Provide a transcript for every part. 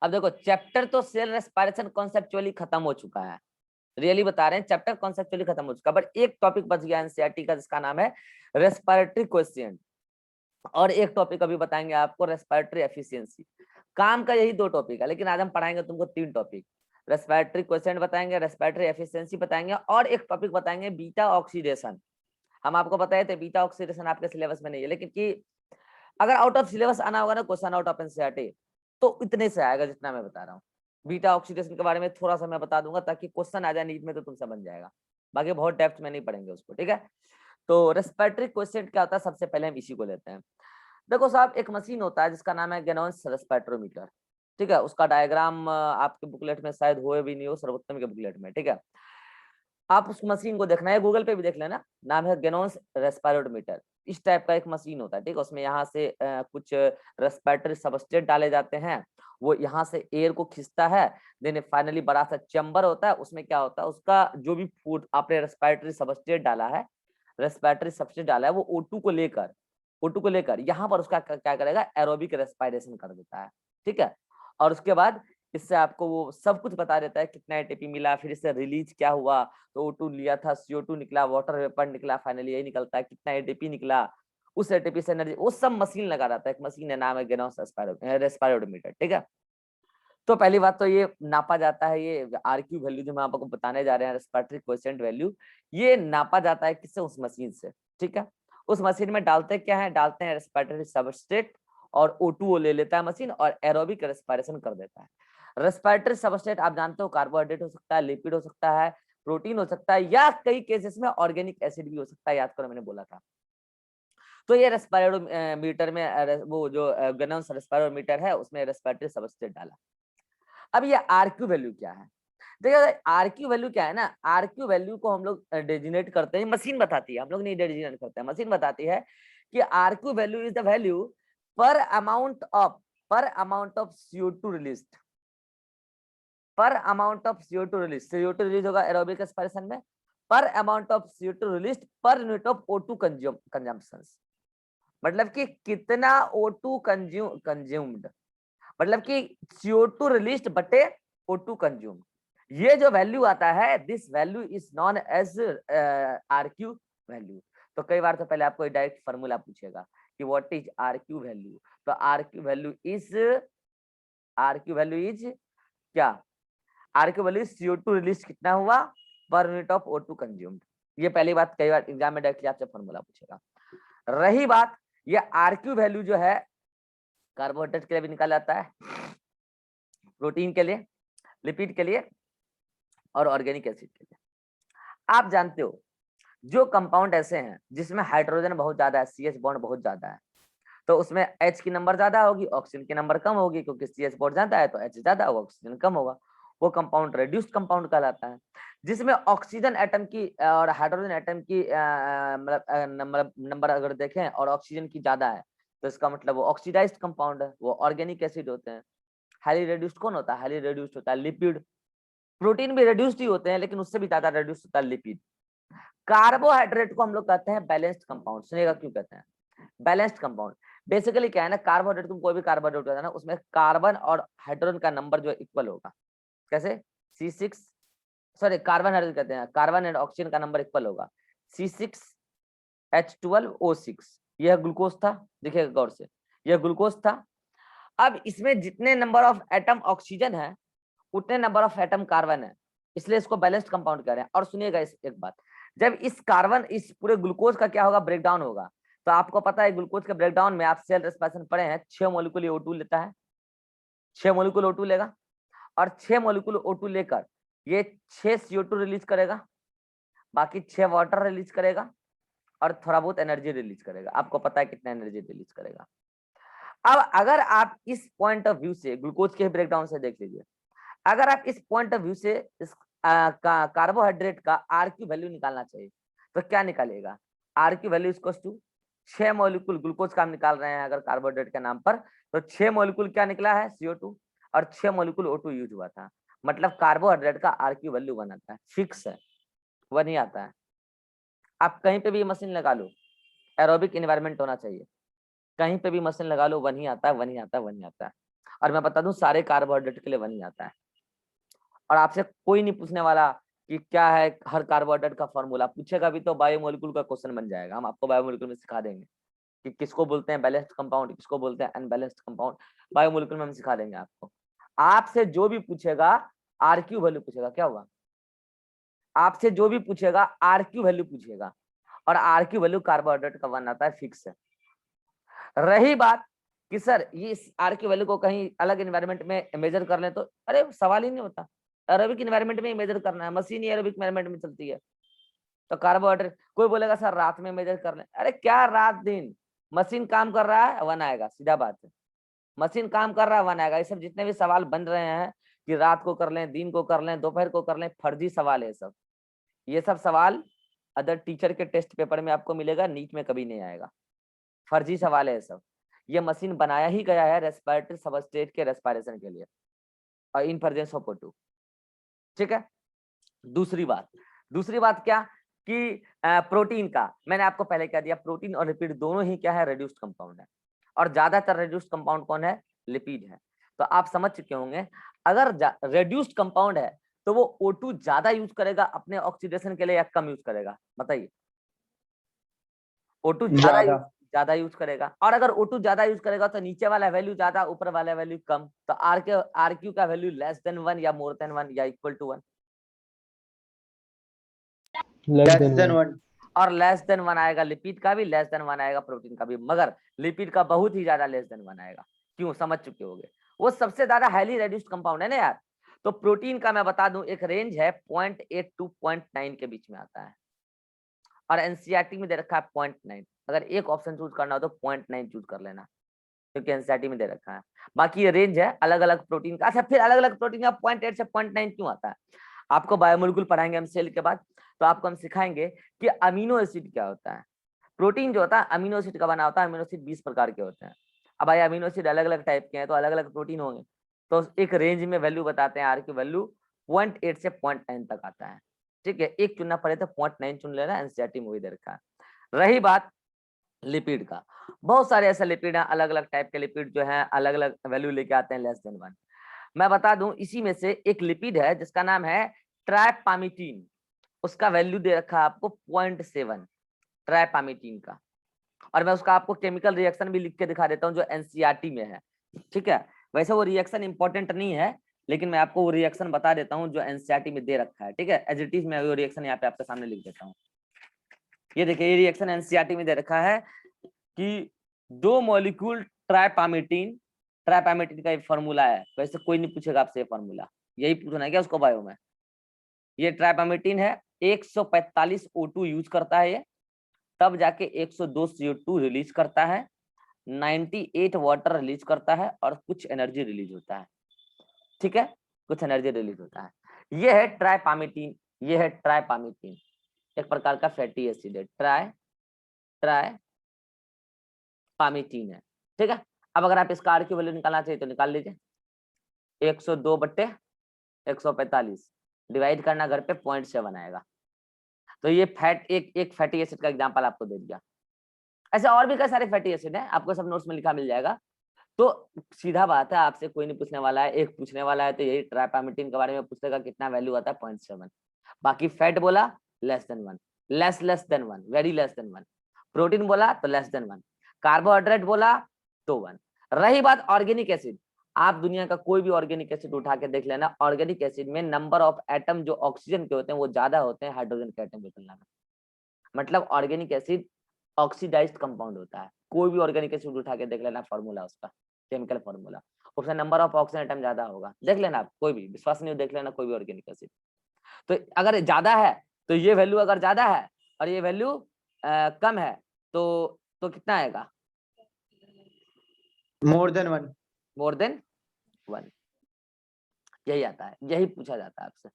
अब देखो चैप्टर तो सेल रेस्पिरेशन कॉन्सेप्चुअली खत्म हो चुका है, रियली बता रहे हैं, चैप्टर कॉन्सेप्चुअली खत्म हो चुका, बट एक टॉपिक बच गया एनसीईआरटी का जिसका नाम है रेस्पिरेटरी क्वेश्चन, और एक टॉपिक अभी बताएंगे आपको रेस्पिरेटरी एफिशिएंसी। काम का यही 2 टॉपिक है, लेकिन आज हम पढ़ाएंगे तुमको 3 टॉपिक। रेस्पिरेटरी क्वेश्चन बताएंगे, रेस्पिरेटरी एफिशिएंसी बताएंगे, और एक टॉपिक बताएंगे बीटा ऑक्सीडेशन। हम आपको बताए थे बीटा ऑक्सीडेशन आपके सिलेबस में नहीं है, लेकिन कि अगर आउट ऑफ सिलेबस आना होगा ना क्वेश्चन आउट ऑफ एनसीईआरटी, तो इतने से आएगा जितना मैं बता रहा हूँ। बीटा ऑक्सीडेशन के बारे में थोड़ा सा मैं बता दूंगा ताकि क्वेश्चन आ जाए नीट में तो तुमसे बन जाएगा, बाकी बहुत डेप्थ में नहीं पढ़ेंगे उसको, ठीक है। तो रेस्पिरेटरी क्वेश्चन क्या होता है, सबसे पहले हम इसी को लेते हैं। देखो साहब, एक मशीन होता है जिसका नाम है गेनोस रेस्पिरोमीटर, ठीक है। उसका डायग्राम आपके बुकलेट में शायद होए भी नहीं हो, सर्वोत्तम के बुकलेट में, ठीक है। आप उस मशीन को देखना है, गूगल पे भी देख लेना, नाम है गेनोस रेस्पिरोमीटर। इस टाइप का एक मशीन होता है, ठीक है। उसमें यहाँ से कुछ रेस्पिरेटरी सबस्ट्रेट डाले जाते हैं, वो यहाँ से एयर को खींचता है, देन फाइनली बड़ा सा चैम्बर होता है, उसमें क्या होता है, उसका जो भी फूड आपने रेस्पिरेटरी सबस्ट्रेट डाला है, रेस्पिरेटरी सबस्ट्रेट डाला है, वो O2 को लेकर यहाँ पर उसका क्या करेगा, एरोबिक रेस्पिरेशन कर देता है, ठीक है। और उसके बाद इससे आपको वो सब कुछ बता देता है कितना एटीपी मिला, फिर इससे रिलीज क्या हुआ, तो O2 लिया था, CO2 निकला, वाटर वेपर निकला, फाइनली यही निकलता है कितना एटीपी निकला, उस एटीपी से एनर्जी, वो सब मशीन लगा रहता है। एक मशीन है, नाम है गेनोस रेस्पिरोमीटर, ठीक है। तो पहली बात तो ये नापा जाता है, ये आरक्यू वैल्यू जो मैं आपको बताने जा रहे हैं, रेस्पिरेटरी क्वोशिएंट वैल्यू, ये नापा जाता है किससे, उस मशीन से, ठीक है। उस मशीन में डालते क्या है, डालते हैं रेस्पिरेटरी सबस्ट्रेट, और O2 ले लेता है मशीन और एरोबिक रेस्पिरेशन कर देता है। रेस्पिरेटरी सबस्ट्रेट आप जानते हो कार्बोहाइड्रेट हो सकता है, लिपिड हो सकता है, प्रोटीन हो सकता है, या कई केसेस में ऑर्गेनिक एसिड भी हो सकता है, याद करो मैंने बोला था। तो ये रेस्पिरोमीटर में वो जो गेनोस रेस्पिरोमीटर है उसमें रेस्पिरेटरी सबस्ट्रेट डाला। अब ये आरक्यू वैल्यू क्या है, देखिए आरक्यू वैल्यू क्या है ना, आरक्यू वैल्यू को हम लोग डेजिनेट करते हैं, मशीन बताती है, हम लोग नहीं डेजिनेट करते हैं, मशीन बताती है कि RQ value is the value पर अमाउंट ऑफ CO2 रिलीज्ड, पर amount of CO2 release, CO2 release होगा एरोबिक रेस्पिरेशन में, पर amount of CO2 release per unit of O2 consumption, मतलब कि कितना O2 कंज्यूम्ड, मतलब कि CO2 रिलीज्ड बटे O2 कंज्यूम, ये जो वैल्यू आता है, this value is known as RQ value. तो कई बार तो पहले आपको डायरेक्ट फार्मूला पूछेगा कि व्हाट इज आरक्यू वैल्यू, तो आरक्यू वैल्यू इज क्या, आरक्यू वैल्यू CO2 रिलीज कितना हुआ per unit of O2 consumed. ये पहली बात, कई बार एग्जाम में डायरेक्टली आपसे फार्मूला पूछेगा। रही बात, ये आरक्यू वैल्यू जो है कार्बोहाइड्रेट के लिए भी निकाला जाता है, प्रोटीन के लिए, लिपिड के लिए, और ऑर्गेनिक एसिड के लिए। आप जानते हो जो कंपाउंड ऐसे हैं जिसमें हाइड्रोजन बहुत ज्यादा है, CH बॉन्ड बहुत ज्यादा है, तो उसमें H की नंबर ज्यादा होगी, ऑक्सीजन की नंबर कम होगी, क्योंकि CH बॉन्ड ज्यादा है तो H ज्यादा होगा, ऑक्सीजन कम होगा, वो कंपाउंड रेड्यूस्ड कंपाउंड कहलाता है। जिसमें ऑक्सीजन एटम की और हाइड्रोजन एटम की मतलब नंबर अगर देखें और ऑक्सीजन की ज्यादा है, तो इसका मतलब वो ऑक्सीडाइज्ड कंपाउंड है, वो ऑर्गेनिक एसिड होते हैं। हाईली रेड्यूस्ड कौन होता है, हाईली रेड्यूस्ड होता है लिपिड। प्रोटीन भी रेड्यूस्ड ही होते हैं, लेकिन उससे भी ज्यादा रेड्यूस्ड होता है लिपिड। कार्बोहाइड्रेट को हम लोग कहते हैं बैलेंस्ड कंपाउंड, सुनिएगा क्यों कहते हैं बैलेंस्ड कंपाउंड। बेसिकली क्या है ना, कार्बोहाइड्रेट, तुम कोई भी कार्बोहाइड्रेट होता है ना, उसमें कार्बन और हाइड्रोजन का नंबर जो इक्वल होगा, कैसे, C6, सॉरी कार्बन हाइड्रोजन कहते हैं, कार्बन एंड ऑक्सीजन का नंबर इक्वल होगा, C6H12O6, यह ग्लूकोज था, देखिएगा गौर से, यह ग्लूकोज था। अब इसमें जितने नंबर ऑफ एटम ऑक्सीजन है उतने नंबर ऑफ एटम कार्बन है, इसलिए इसको बैलेंस्ड कंपाउंड कह रहे हैं। और सुनिएगा इस एक बात, जब इस कार्बन, इस पूरे ग्लूकोज का क्या होगा, ब्रेकडाउन होगा, तो आपको पता है ग्लूकोज के ब्रेकडाउन में आप सेल रेस्पिरेशन पढ़े हैं, 6 मॉलिक्यूल O2 लेता है, 6 मॉलिक्यूल O2 लेगा, और 6 मॉलिक्यूल O2 लेकर ये 6 CO2 रिलीज करेगा, बाकी 6 वाटर रिलीज करेगा, और थोड़ा बहुत एनर्जी रिलीज करेगा। आपको पता है कितना एनर्जी रिलीज करेगा। अब अगर आप इस पॉइंट ऑफ व्यू से ग्लूकोज के ब्रेकडाउन से देख लीजिए, अगर आप इस पॉइंट ऑफ व्यू से इस कार्बोहाइड्रेट का आरक्यू वैल्यू निकालना चाहिए, तो क्या निकालेगा, RQ value equals to 6 molecule glucose का हम निकाल रहे हैं अगर कार्बोहाइड्रेट के नाम पर, तो 6 मॉलिक्यूल क्या निकला है, CO2, और 6 मॉलिक्यूल O2 यूज हुआ था, मतलब कार्बोहाइड्रेट का आरक्यू वैल्यू 1 आता है, फिक्स है, 1 ही आता है। आप कहीं पे भी मशीन लगा लो, एरोबिक एनवायरनमेंट होना चाहिए, कहीं पे भी मशीन लगा लो 1 ही आता है, 1 ही आता है, 1 ही आता है। और मैं बता दूं सारे कार्बोहाइड्रेट के लिए 1 ही आता है। और आपसे कोई नहीं पूछने वाला कि क्या है हर कार्बोहाइड्रेट का फॉर्मूला, पूछेगा भी तो बायोमोलिक्यूल का क्वेश्चन बन जाएगा। हम आपको बायोमोलिक्यूल में सिखा देंगे कि किसको बोलते हैं बैलेंस्ड कंपाउंड, किसको बोलते हैं अनबैलेंस्ड कंपाउंड, बायोमोलिक्यूल में हम सिखा देंगे आपको। आपसे जो भी पूछेगा आरक्यू वैल्यू पूछेगा, क्या हुआ, आपसे जो भी पूछेगा आरक्यू वैल्यू पूछेगा, और आरक्यू वैल्यू कार्बोहाइड्रेट का 1 आता है, फिक्स है। रही बात कि सर ये आरक्यू वैल्यू को कहीं अलग एनवायरनमेंट में मेजर कर लें तो, अरे सवाल ही नहीं होता, एरोबिक एनवायरनमेंट में ही मेजर करना है, मशीन ही एरोबिक एनवायरनमेंट में चलती है। तो कार्बोहाइड्रेट, कोई बोलेगा सर रात में मेजर कर लें, अरे क्या रात दिन, मशीन काम कर रहा है 1 आएगा, सीधा बात है, मशीन काम कर रहा है 1 आएगा। ये सब जितने भी सवाल बन रहे हैं कि रात को कर लें, दिन को कर लें, दोपहर को कर लें, फर्जी सवाल है सब। ये सब सवाल अदर टीचर के टेस्ट पेपर में आपको मिलेगा, नीट में कभी नहीं आएगा, फर्जी सवाल है सब। ये मशीन बनाया ही गया है रेस्पिरेटरी सबस्ट्रेट के रेस्पिरेशन के लिए और इन प्रेजेंस ऑफ O2। ठीक है, दूसरी बात क्या कि प्रोटीन का मैंने आपको पहले कह दिया, प्रोटीन और लिपिड दोनों ही क्या है, रिड्यूस्ड कंपाउंड है, और ज्यादातर रिड्यूस्ड कंपाउंड कौन है, लिपिड है। तो आप समझ चुके होंगे अगर रिड्यूस्ड कंपाउंड है तो वो O2 ज्यादा यूज करेगा अपने ऑक्सीडेशन के लिए या कम यूज करेगा, बताइए। O2 ज्यादा यूज करेगा, और अगर O2 ज्यादा यूज करेगा तो नीचे वाला वैल्यू ज्यादा, ऊपर वाला वैल्यू कम, तो आरक्यू का वैल्यू लेस देन 1 या मोर देन 1 या इक्वल टू 1, लेस देन 1। और लेस देन 1 आएगा लिपिड का भी, लेस देन 1 आएगा प्रोटीन का भी, मगर लिपिड का बहुत ही ज्यादा लेस देन 1 आएगा। क्यों, समझ चुके होंगे, वो सबसे ज्यादा हाईली रेड्यूस्ड कंपाउंड है ना यार। तो प्रोटीन का मैं बता दूं एक रेंज है 0.8 टू 0.9 के बीच में आता है, और एनसीईआरटी में दे रखा है 0.9। अगर एक ऑप्शन चूज करना हो तो 0.9 चूज कर लेना, क्योंकि एनसीईआरटी में दे रखा है। बाकी ये रेंज है अलग अलग प्रोटीन का। अच्छा, फिर अलग अलग प्रोटीन का 0.8 से 0.9 क्यों आता है, आपको बायोमोलिक्यूल पढ़ाएंगे हम सेल के बाद, तो आपको हम सिखाएंगे कि अमीनो एसिड क्या होता है। प्रोटीन जो होता है अमीनो एसिड का बना होता है, अमीनो एसिड 20 प्रकार के होते हैं। अब भाई अमीनो एसिड अलग अलग टाइप के हैं तो अलग अलग प्रोटीन होंगे, तो एक रेंज में वैल्यू बताते हैं, आर की वैल्यू 0.8 से 0.9 तक आता है। ठीक है, एक चुनना पड़े तो 0.9 चुन लेना, एनसीईआरटी में वही दे रखा है। रही बात लिपिड का, बहुत सारे ऐसे लिपिड हैं, अलग अलग टाइप के लिपिड जो है अलग अलग वैल्यू लेके आते हैं लेस देन 1। मैं बता दूं इसी में से एक लिपिड है जिसका नाम है ट्राइपामिटीन, उसका वैल्यू दे रखा है आपको 0.7 ट्राइपामिटीन का, और मैं उसका आपको केमिकल रिएक्शन भी लिख के दिखा देता हूं जो एनसीईआरटी में है। ठीक है, वैसे वो रिएक्शन इंपॉर्टेंट नहीं है, लेकिन मैं आपको वो रिएक्शन बता देता हूं जो एनसीईआरटी में दे रखा है। ठीक है, एज इट इज मैं वो रिएक्शन यहाँ पे आपके सामने लिख देता हूँ। ये देखिए, ये रिएक्शन एनसीईआरटी में दे रखा है कि 2 मॉलिक्यूल ट्राइपामिटीन, ट्राइपामिटीन का फॉर्मूला है, वैसे कोई नहीं पूछेगा आपसे फॉर्मूला, यही पूछना है क्या उसको बायो में। ये ट्राइपामिटीन है, 145 O2 यूज करता है ये, तब जाके 102 CO2 रिलीज करता है, 98 वाटर रिलीज करता है, और कुछ एनर्जी रिलीज होता है। ठीक है, कुछ एनर्जी रिलीज होता है। ये है ट्राइपामिटीन, ये है ट्राइपामिटीन, एक प्रकार का फैटी एसिड है, ट्राइपामिटीन है। ठीक है, अब अगर आप इसका आर की वैल्यू निकालना चाहिए तो निकाल लीजिए, 102/145 डिवाइड करना घर पे 0.7 आएगा। तो ये फैट एक फैटी एसिड का एग्जांपल आपको दे दिया। ऐसे और भी कई सारे फैटी एसिड हैं, आपको सब नोट्स में लिखा मिल जाएगा। तो सीधा बात है, आपसे कोई नहीं पूछने वाला है, एक पूछने वाला है तो यही ट्राइपामिटीन के बारे में पूछेगा कितना वैल्यू आता है 0.7। बाकी फैट बोला less than 1, less than 1, very less than 1। Protein बोला तो लेस देन 1, कार्बोहाइड्रेट बोला तो 1। रही बात ऑर्गेनिक एसिड, आप दुनिया का कोई भी ऑर्गेनिक एसिड उठा के देख लेना, ऑर्गेनिक एसिड में नंबर ऑफ एटम जो ऑक्सीजन के होते हैं वो ज्यादा होते हैं हाइड्रोजन के एटम की तुलना में। मतलब ऑर्गेनिक एसिड ऑक्सीडाइज्ड कंपाउंड होता है। कोई भी ऑर्गेनिक एसिड उठा के देख लेना, फॉर्मूला उसका, केमिकल फॉर्मूला, उसमें नंबर ऑफ ऑक्सीजन एटम ज्यादा होगा, देख लेना आप, कोई भी विश्वास नहीं देख लेना कोई भी ऑर्गेनिक एसिड। तो अगर ज्यादा है तो ये वैल्यू अगर ज्यादा है और ये वैल्यू कम है तो कितना आएगा, मोर देन 1। मोर देन 1, यही आता है, यही पूछा जाता है आपसे।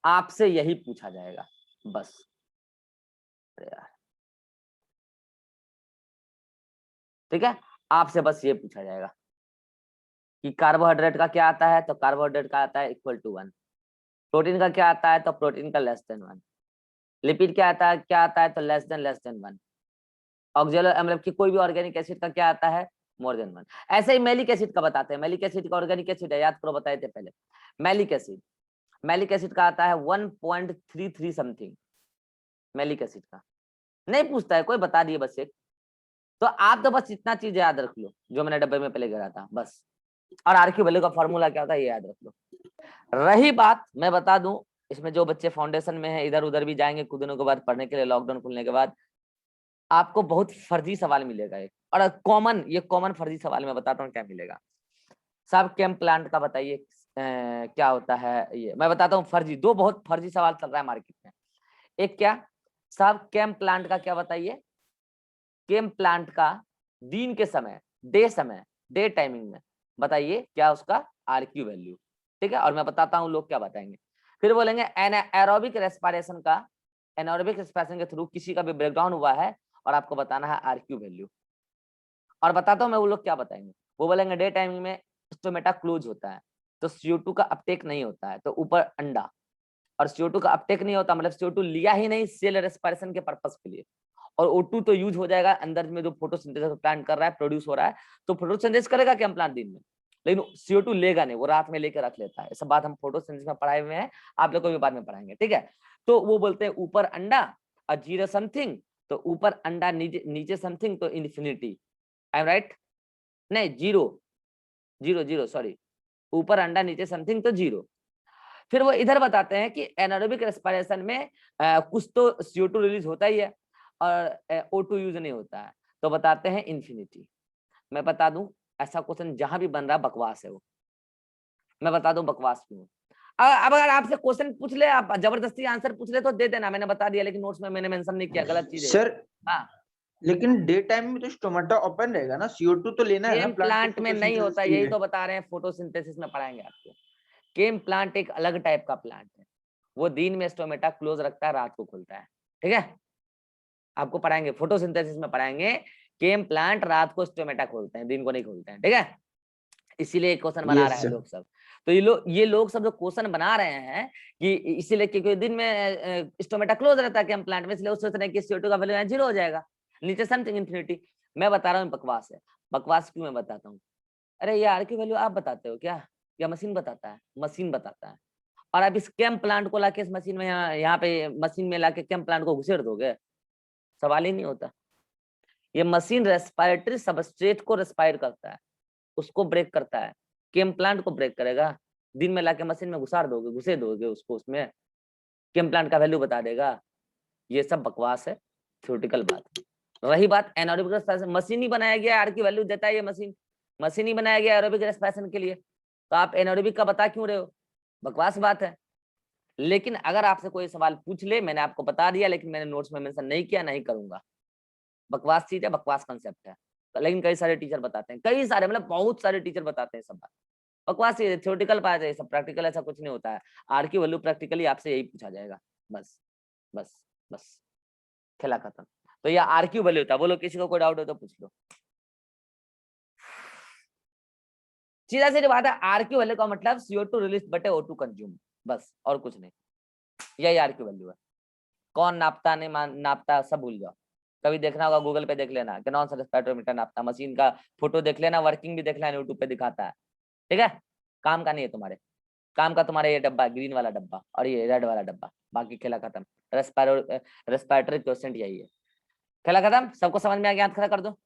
आपसे यही पूछा जाएगा बस। यार ठीक है, आपसे बस ये पूछा जाएगा कि कार्बोहाइड्रेट का क्या आता है, तो कार्बोहाइड्रेट का आता है इक्वल टू 1। प्रोटीन का क्या आता है, तो प्रोटीन का लेस देन 1। लिपिड क्या आता है तो लेस देन 1। ऑक्जेलो मतलब कि कोई भी ऑर्गेनिक एसिड का क्या आता है, मोर देन 1। ऐसे ही मैलिक एसिड का बताते हैं, मैलिक एसिड का ऑर्गेनिक एसिड है, याद करो बताए थे पहले। मैलिक एसिड का आता है 1.33 समथिंग, मैलिक एसिड का नहीं पूछता है कोई, बता दिए बस एक। तो आप तो बस इतना चीज याद रख लो जो मैंने डब्बे में पहले गिरा था बस। और आरक्यू वैल्यू का फॉर्मूला क्या होता है ये याद रख लो। रही बात, मैं बता दूं, इसमें जो बच्चे फाउंडेशन में है इधर उधर भी जाएंगे कुछ दिनों के बाद पढ़ने के लिए, लॉकडाउन खुलने के बाद आपको बहुत फर्जी सवाल मिलेगा एक, और कॉमन, ये कॉमन फर्जी सवाल मैं बताता हूँ क्या मिलेगा। साहब केम प्लांट का बताइए क्या होता है, ये मैं बताता हूँ फर्जी, दो बहुत फर्जी सवाल चल रहा है मार्केट में। एक क्या साहब, केम प्लांट का क्या बताइए, केम प्लांट का दिन के समय, डे टाइमिंग में बताइए क्या उसका आरक्यू वैल्यू, ठीक है। और मैं बताता हूँ लोग क्या बताएंगे। फिर बोलेंगे एनारोबिक रेस्पिरेशन का, एनारोबिक रेस्पिरेशन के थ्रू किसी का भी ब्रेकडाउन हुआ है और आपको बताना है आरक्यू वैल्यू। और बताता हूँ मैं वो लोग क्या बताएंगे, वो बोलेंगे डे टाइमिंग में स्टोमेटा क्लोज होता है तो CO2 का अपटेक नहीं होता है, तो ऊपर अंडा, और CO2 का अपटेक नहीं होता मतलब CO2 लिया ही नहीं सेल रेस्पिरेशन के पर्पस के लिए, और O2 तो यूज हो जाएगा अंदर में जो फोटोसिंथेसिस प्लांट कर रहा है, प्रोड्यूस हो रहा है, तो फोटोसिंथेसिस करेगा क्या प्लांट दिन में, लेकिन CO2 लेगा नहीं, वो रात में लेकर रख लेता है। ऐसा बात हम फोटोसिंथेसिस में पढ़ाए हुए हैं, आप लोग को भी बाद में पढ़ाएंगे, ठीक है। तो वो बोलते हैं ऊपर अंडा और जीरो समथिंग, तो ऊपर अंडा नीचे समथिंग तो इन्फिनिटी, आई एम राइट, नहीं जीरो, जीरो सॉरी, ऊपर अंडा नीचे समथिंग तो जीरो। फिर वो इधर बताते हैं कि एनारोबिक रेस्पिरेशन में कुछ तो CO2 रिलीज होता ही है और O2 यूज नहीं होता है, तो बताते हैं इन्फिनिटी। मैं बता दूं ऐसा क्वेश्चन जहां भी बन रहा है बकवास है वो, मैं बता दूं बकवास क्यों। अब अगर आपसे क्वेश्चन पूछ ले, आप जबरदस्ती आंसर पूछ ले तो दे देना, मैंने बता दिया, लेकिन नोट्स में मैंने मेंशन नहीं किया, गलत चीज है। सर हाँ, लेकिन डे टाइम में तो स्टोमेटा ओपन रहेगा ना, CO2 तो लेना है ना केम प्लांट को प्लांट में नहीं फोटोसिंथेसिस होता, के यही लिए। तो बता रहे हैं, फोटोसिंथेसिस में पढ़ाएंगे आपको। केम प्लांट एक अलग टाइप का प्लांट है, वो दिन में स्टोमेटा क्लोज रखता है, रात को खुलता है, ठीक है। आपको पढ़ाएंगे फोटोसिंथेसिस में पढ़ाएंगे, केम प्लांट रात को स्टोमेटा खोलते हैं, दिन को नहीं खोलते हैं, ठीक है। इसीलिए क्वेश्चन बना रहा यस है सर। लोग सब। तो ये लोग सब जो क्वेश्चन बना रहे हैं कि इसीलिए क्योंकि दिन में स्टोमेटा क्लोज रहता है केम प्लांट में, इसलिए वो सोच रहे हैं कि CO2 का वैल्यू जीरो हो जाएगा, नीचे समथिंग इन्फिनिटी। मैं बता रहा हूँ बकवास है, बकवास क्यों मैं बताता हूँ। अरे ये आर की वैल्यू आप बताते हो क्या, या मशीन बताता है, मशीन बताता है। और आप इस केम प्लांट को लाके इस मशीन में यहाँ पे मशीन में लाके केम प्लांट को घुसेड़ दोगे, सवाल ही नहीं होता। ये मशीन रेस्पिरेटरी सबस्ट्रेट को रेस्पायर करता है, उसको ब्रेक करता है, केम प्लांट को ब्रेक करेगा। दिन में लाके मशीन में घुसे दोगे उसको, उसमें केम प्लांट का वैल्यू बता देगा। ये सब बकवास है, थ्योरेटिकल बात। रही बात एनारोबिक रेस्पिरेशन, मशीन ही बनाया गया आर की वैल्यू देता है, ये मशीन ही बनाया गया एरोबिक रेस्पिरेशन के लिए, तो आप एनारोबिक का बता क्यों रहे हो, बकवास बात है। लेकिन अगर आपसे कोई सवाल पूछ ले, मैंने आपको बता दिया, लेकिन मैंने नोट्स में मेंशन नहीं किया, नहीं करूंगा, बकवास चीज है, बकवास कंसेप्ट है। लेकिन कई सारे टीचर बताते हैं, कई सारे मतलब बहुत सारे टीचर बताते हैं सब बात, बकवास ये थ्योरेटिकल बात है, सब प्रैक्टिकल ऐसा कुछ नहीं होता है। आर की वैल्यू प्रैक्टिकली आपसे यही पूछा जाएगा, बस बस बस, खेला खत्म। तो ये आर क्यू वैल्यू होता है, बोलो किसी को कोई डाउट हो तो पूछ लो। सीधा सीधी बात है, आर क्यू वैल्यू का मतलब CO2 रिलीज बटे O2 कंज्यूम, बस और कुछ नहीं, यही आर क्यू वैल्यू है। कौन नापता नहीं नापता सब भूल जाओ, कभी देखना होगा गूगल पे देख लेना कि नॉन स्पेक्ट्रोमीटर नापता, मशीन का फोटो देख लेना, वर्किंग भी देख लेना, यूट्यूब पे दिखाता है, ठीक है। काम का नहीं है तुम्हारे, काम का तुम्हारा ये डब्बा, ग्रीन वाला डब्बा और ये रेड वाला डब्बा, बाकी खेला खत्म। रेस्पिरेटरी क्वेश्चन यही है, खेला खत्म। सबको समझ में आ गया, हाथ खड़ा कर दो।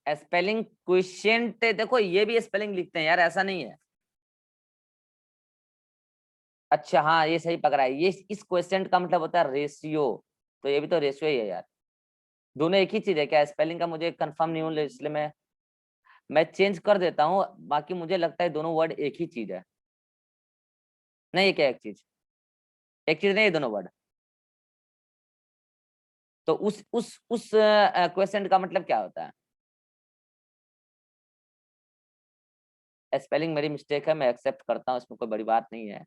स्पेलिंग क्वेश्चन देखो, ये भी स्पेलिंग लिखते हैं यार, ऐसा नहीं है। अच्छा हाँ, ये सही पकड़ा है, ये इस क्वेश्चन का मतलब होता है रेशियो, तो ये भी तो रेशियो ही है यार। दोनों एक ही चीज है क्या, स्पेलिंग का मुझे कंफर्म नहीं हूँ, इसलिए मैं चेंज कर देता हूँ, बाकी मुझे लगता है दोनों वर्ड एक ही चीज है। नहीं क्या एक चीज नहीं है दोनों वर्ड। तो उस क्वेश्चन का मतलब क्या होता है। स्पेलिंग मेरी मिस्टेक है, मैं एक्सेप्ट करता हूँ, इसमें कोई बड़ी बात नहीं है।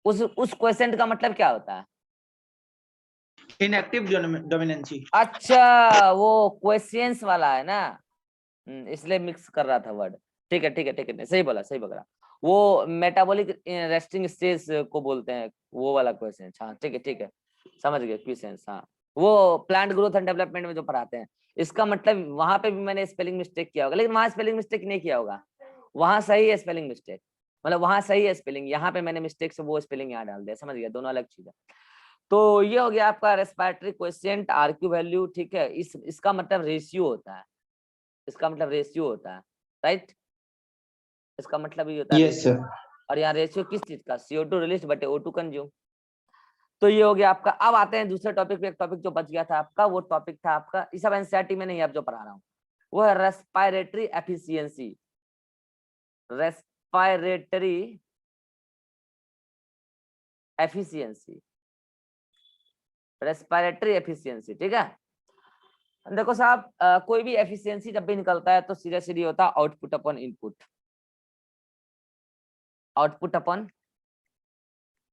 उस क्वेश्चन का मतलब क्या होता है। Inactive dominancy. अच्छा वो क्वेश्चंस वाला है ना, इसलिए मिक्स कर रहा था वर्ड। ठीक है ठीक है ठीक है, सही बोला सही बोला। वो मेटाबॉलिक रेस्टिंग स्टेज को बोलते हैं, वो वाला क्वेश्चन। हाँ ठीक है, समझ गए क्वेश्चन। हाँ वो प्लांट ग्रोथ एंड डेवलपमेंट में जो पढ़ाते हैं, इसका मतलब वहां पे भी मैंने स्पेलिंग मिस्टेक किया होगा, लेकिन वहां स्पेलिंग मिस्टेक नहीं किया होगा, वहां सही है स्पेलिंग मिस्टेक, मतलब वहां सही है स्पेलिंग, यहाँ पे मैंने मिस्टेक से वो स्पेलिंग यहाँ डाल दिया, समझ गया, दोनों अलग चीज है। तो ये हो गया आपका रेस्पिरेटरी क्वेश्चन, आरक्यू वैल्यू, ठीक है। इसका मतलब रेशियो होता है, इसका मतलब रेशियो होता है, राइट, इसका मतलब ये होता है यस रेशियो। सर। और यहाँ रेशियो किस चीज का, CO2 रिलीज बटे O2 कंज्यूम। तो ये हो गया आपका। अब आते हैं दूसरे टॉपिक पे, एक टॉपिक जो बच गया था आपका, वो टॉपिक था आपका, इस सब एनसीईआरटी में नहीं अब जो पढ़ा रहा हूँ, वो है respiratory efficiency, respiratory efficiency, respiratory efficiency, ठीक है। देखो साहब, कोई भी एफिशिएंसी जब भी निकलता है तो सीधा सीधी होता है output upon input, output upon